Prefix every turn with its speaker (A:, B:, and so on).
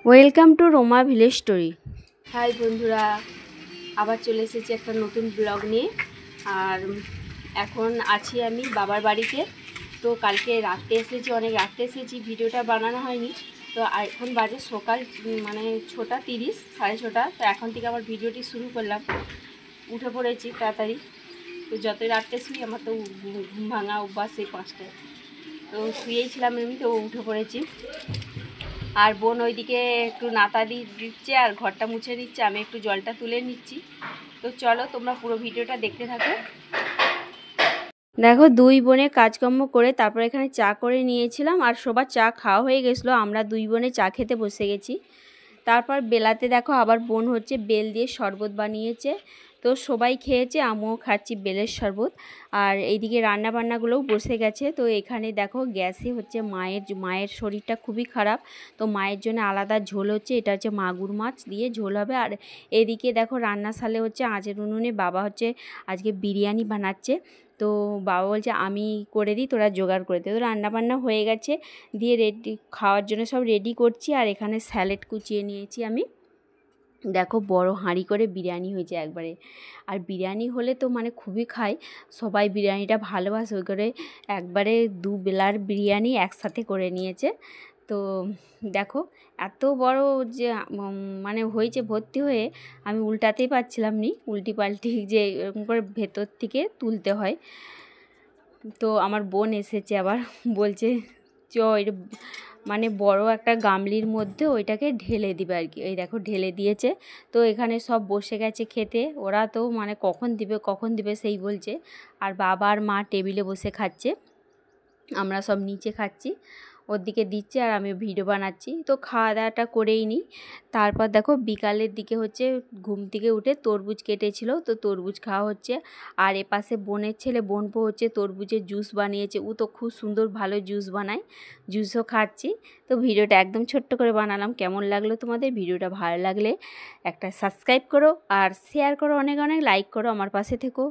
A: Welcome to Roma village story. Hi বন্ধুরা, আবার চলে এসেছি একটা নতুন ব্লগ নিয়ে। আর এখন আছি আমি বাবার বাড়িতে। তো কালকে রাতে এসেছি, অনেক রাতে এসেছি, ভিডিওটা বানানো হয়নি। তো এখন বাজে সকাল 6:30, 6:30। তো এখন থেকে আবার ভিডিওটি শুরু করলাম। উঠে পড়েছি তাড়াতাড়ি। তো যতই রাতে শুই আমার তো ঘুম ভাঙা অভ্যাস এই 5টায়। তো শুয়েই ছিলাম এমনি, তো উঠে পড়েছি। আর বোন ওইদিকে একটু নাতা দিচ্ছে আর ঘরটা মুছে নিচ্ছে, আমি একটু জলটা তুলে নিচ্ছি। তো চলো তোমরা পুরো ভিডিওটা দেখতে থাকো। দেখো, দুই বোনে কাজকর্ম করে তারপর এখানে চা করে নিয়েছিলাম, আর সবার চা খাওয়া হয়ে গেছিলো। আমরা দুই বোনে চা খেতে বসে গেছি। তারপর বেলাতে দেখো আবার বোন হচ্ছে বেল দিয়ে শরবত বানিয়েছে। তো সবাই খেয়েছে, আমিও খাচ্ছি বেলের শরবত। আর এইদিকে রান্নাবান্নাগুলোও বসে গেছে। তো এখানে দেখো গ্যাসে হচ্ছে মায়ের শরীরটা খুবই খারাপ। তো মায়ের জন্য আলাদা ঝোল হচ্ছে, এটা হচ্ছে মাগুর মাছ দিয়ে ঝোল হবে। আর এদিকে দেখো রান্নাশালে হচ্ছে আঁচের উনুনে বাবা হচ্ছে আজকে বিরিয়ানি বানাচ্ছে। তো বাবা বলছে আমি করে দিই, তোরা জোগাড় করে দে। তো রান্নাবান্না হয়ে গেছে, দিয়ে রেডি খাওয়ার জন্য সব রেডি করছি। আর এখানে স্যালাড কুচিয়ে নিয়েছি আমি। দেখো বড় হাঁড়ি করে বিরিয়ানি হয়েছে একবারে। আর বিরিয়ানি হলে তো মানে খুবই খাই, সবাই বিরিয়ানিটা ভালোবাসে। ওই করে একবারে দুবেলার বিরিয়ানি একসাথে করে নিয়েছে। তো দেখো এত বড় যে মানে হয়েছে ভর্তি হয়ে, আমি উল্টাতেই পারছিলাম নি, উল্টি পাল্টি যে এরকম করে ভেতর থেকে তুলতে হয়। তো আমার বোন এসেছে আবার, বলছে চ মানে বড় একটা গামলির মধ্যে ওইটাকে ঢেলে দিবে আর কি। এই দেখো ঢেলে দিয়েছে। তো এখানে সব বসে গেছে খেতে। ওরা তো মানে কখন দিবে সেই বলছে। আর বাবা আর মা টেবিলে বসে খাচ্ছে, আমরা সব নিচে খাচ্ছি। ওর দিকে দিচ্ছে আর আমি ভিডিও বানাচ্ছি। তো খাওয়া দাওয়াটা করেই নিই। তারপর দেখো বিকালের দিকে হচ্ছে ঘুম থেকে উঠে তরমুজ কেটেছিল, তো তরমুজ খাওয়া হচ্ছে। আর এপাশে বোনের ছেলে বোনপো হচ্ছে তরমুজের জুস বানিয়েছে। ও তো খুব সুন্দর ভালো জুস বানায়, জুসও খাচ্ছি। তো ভিডিওটা একদম ছোট্ট করে বানালাম। কেমন লাগলো তোমাদের? ভিডিওটা ভালো লাগলে একটা সাবস্ক্রাইব করো আর শেয়ার করো, অনেক অনেক লাইক করো, আমার পাশে থেকো।